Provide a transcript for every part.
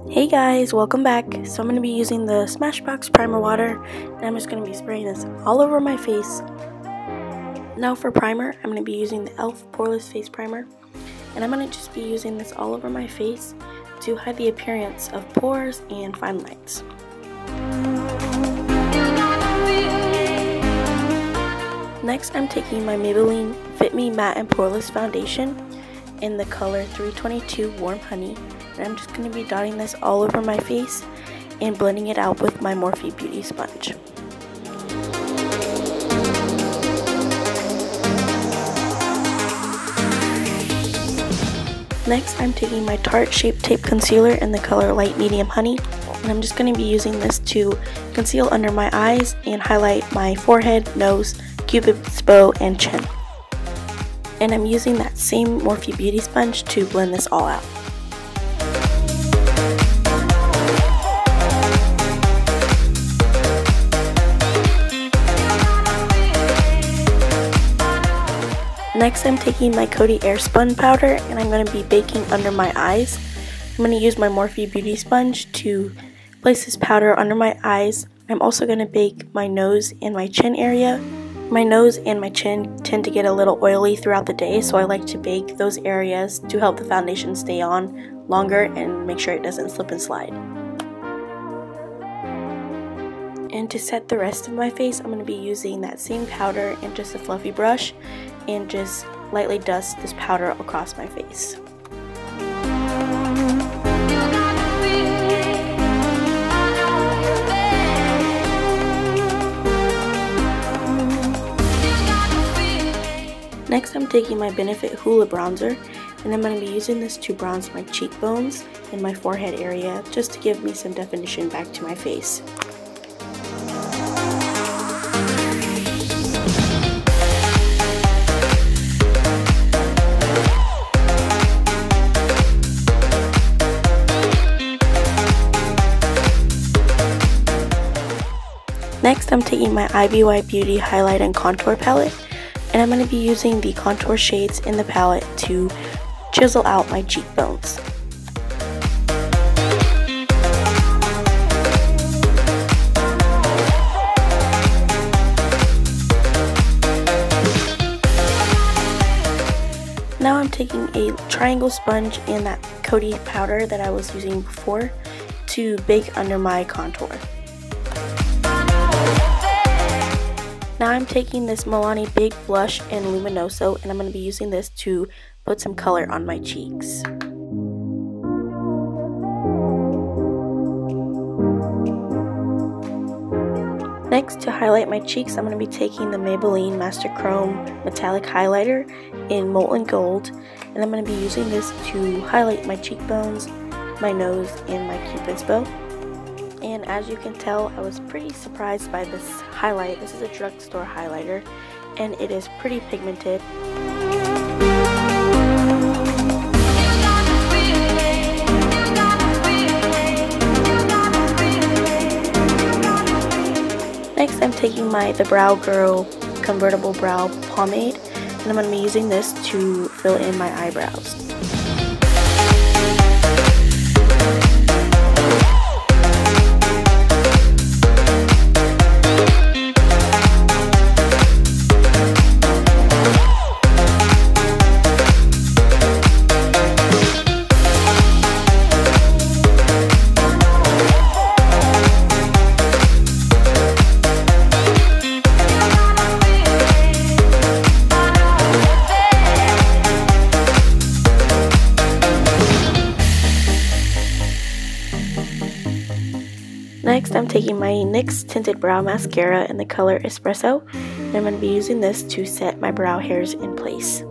Hey guys, welcome back. So I'm going to be using the Smashbox primer water, and I'm just going to be spraying this all over my face. Now for primer, I'm going to be using the e.l.f. Poreless face primer, and I'm going to just be using this all over my face to hide the appearance of pores and fine lines. Next, I'm taking my Maybelline Fit Me Matte and Poreless foundation in the color 322 Warm Honey. And I'm just going to be dotting this all over my face and blending it out with my Morphe Beauty Sponge. Next, I'm taking my Tarte Shape Tape Concealer in the color Light Medium Honey. And I'm just going to be using this to conceal under my eyes and highlight my forehead, nose, Cupid's bow, and chin. And I'm using that same Morphe Beauty Sponge to blend this all out. Next, I'm taking my Coty Airspun powder and I'm going to be baking under my eyes. I'm going to use my Morphe Beauty Sponge to place this powder under my eyes. I'm also going to bake my nose and my chin area. My nose and my chin tend to get a little oily throughout the day, so I like to bake those areas to help the foundation stay on longer and make sure it doesn't slip and slide. And to set the rest of my face, I'm going to be using that same powder and just a fluffy brush and just lightly dust this powder across my face. Next, I'm taking my Benefit Hoola bronzer and I'm going to be using this to bronze my cheekbones and my forehead area just to give me some definition back to my face. Next, I'm taking my IBY Beauty Highlight and Contour Palette, and I'm going to be using the contour shades in the palette to chisel out my cheekbones. Now I'm taking a triangle sponge and that Coty powder that I was using before to bake under my contour. Now I'm taking this Milani Big Blush in Luminoso and I'm going to be using this to put some color on my cheeks. Next, to highlight my cheeks, I'm going to be taking the Maybelline Master Chrome Metallic Highlighter in Molten Gold, and I'm going to be using this to highlight my cheekbones, my nose, and my Cupid's bow. And as you can tell, I was pretty surprised by this highlight. This is a drugstore highlighter, and it is pretty pigmented. Next, I'm taking my The Brow Girl Convertible Brow Pomade, and I'm going to be using this to fill in my eyebrows. Next, I'm taking my NYX Tinted Brow Mascara in the color Espresso, and I'm going to be using this to set my brow hairs in place.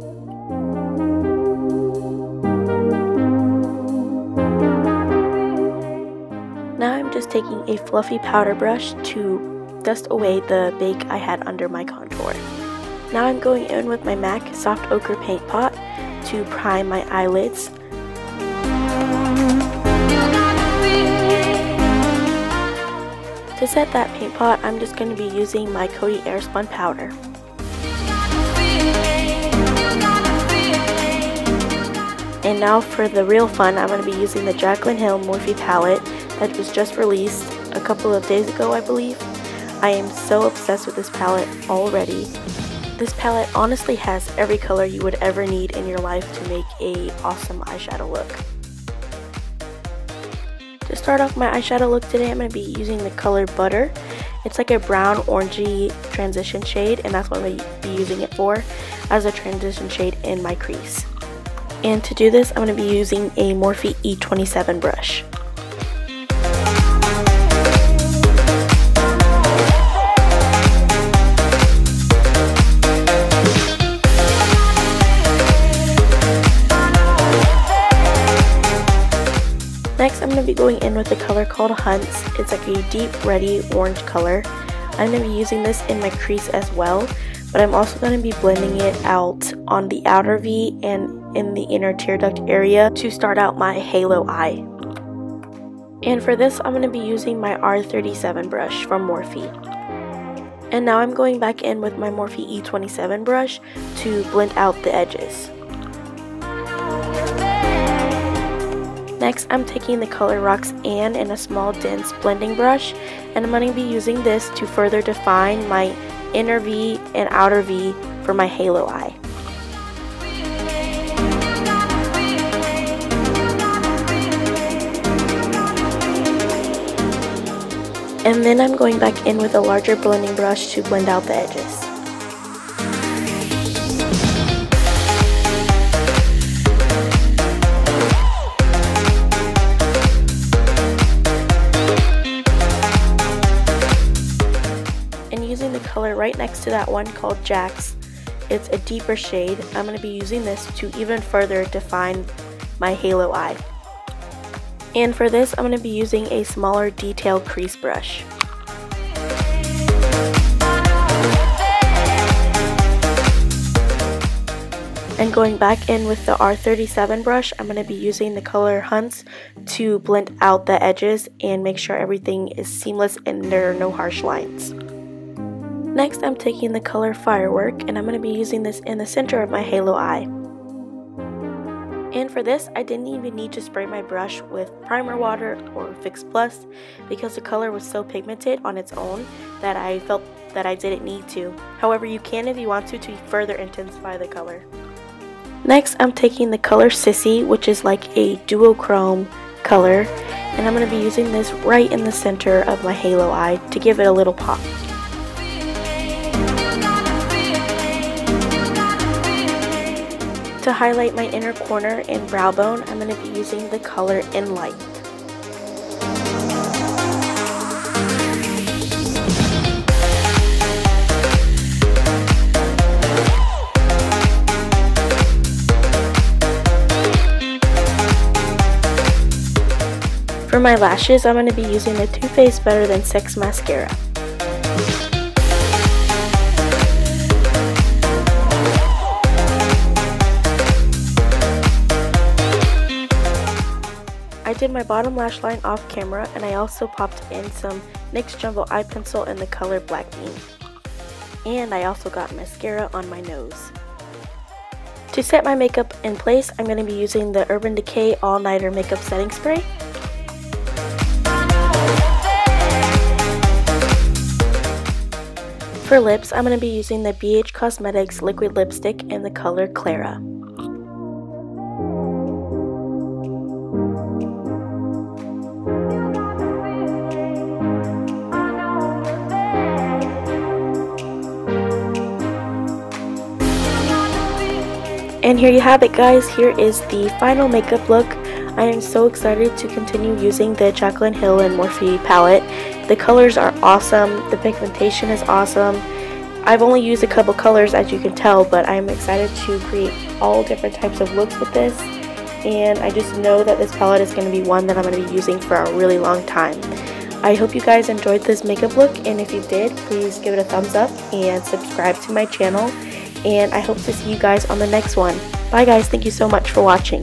Now I'm just taking a fluffy powder brush to dust away the bake I had under my contour. Now I'm going in with my MAC Soft Ochre Paint Pot to prime my eyelids. To set that paint pot, I'm just going to be using my Coty Airspun powder. And now for the real fun, I'm going to be using the Jaclyn Morphe palette that was just released a couple of days ago, I believe. I am so obsessed with this palette already. This palette honestly has every color you would ever need in your life to make an awesome eyeshadow look. To start off my eyeshadow look today, I'm going to be using the color Butter. It's like a brown orangey transition shade, and that's what I'm going to be using it for as a transition shade in my crease. And to do this, I'm going to be using a Morphe E27 brush. Next, I'm going to be going in with a color called Hunts. It's like a deep reddy orange color. I'm going to be using this in my crease as well, but I'm also going to be blending it out on the outer V and in the inner tear duct area to start out my halo eye. And for this, I'm going to be using my R37 brush from Morphe. And now I'm going back in with my Morphe E27 brush to blend out the edges. Next, I'm taking the color Roxanne in a small dense blending brush, and I'm going to be using this to further define my inner V and outer V for my halo eye. And then I'm going back in with a larger blending brush to blend out the edges. Using the color right next to that one called Jacz. It's a deeper shade. I'm going to be using this to even further define my halo eye. And for this, I'm going to be using a smaller detail crease brush. And going back in with the R37 brush, I'm going to be using the color Hunts to blend out the edges and make sure everything is seamless and there are no harsh lines. Next, I'm taking the color Firework, and I'm going to be using this in the center of my halo eye. And for this, I didn't even need to spray my brush with primer water or Fix Plus because the color was so pigmented on its own that I felt that I didn't need to. However, you can if you want to further intensify the color. Next, I'm taking the color Sissy, which is like a duochrome color, and I'm going to be using this right in the center of my halo eye to give it a little pop. To highlight my inner corner and brow bone, I'm going to be using the color Enlight. For my lashes, I'm going to be using the Too Faced Better Than Sex mascara. I did my bottom lash line off camera, and I also popped in some NYX Jumbo eye pencil in the color Black Bean. And I also got mascara on my nose. To set my makeup in place, I'm going to be using the Urban Decay All Nighter Makeup Setting Spray. For lips, I'm going to be using the BH Cosmetics Liquid Lipstick in the color Clara. And here you have it, guys. Here is the final makeup look. I am so excited to continue using the Jaclyn and Morphe palette. The colors are awesome. The pigmentation is awesome. I've only used a couple colors, as you can tell, but I'm excited to create all different types of looks with this. And I just know that this palette is going to be one that I'm going to be using for a really long time. I hope you guys enjoyed this makeup look, and if you did, please give it a thumbs up and subscribe to my channel. And I hope to see you guys on the next one. Bye guys, thank you so much for watching.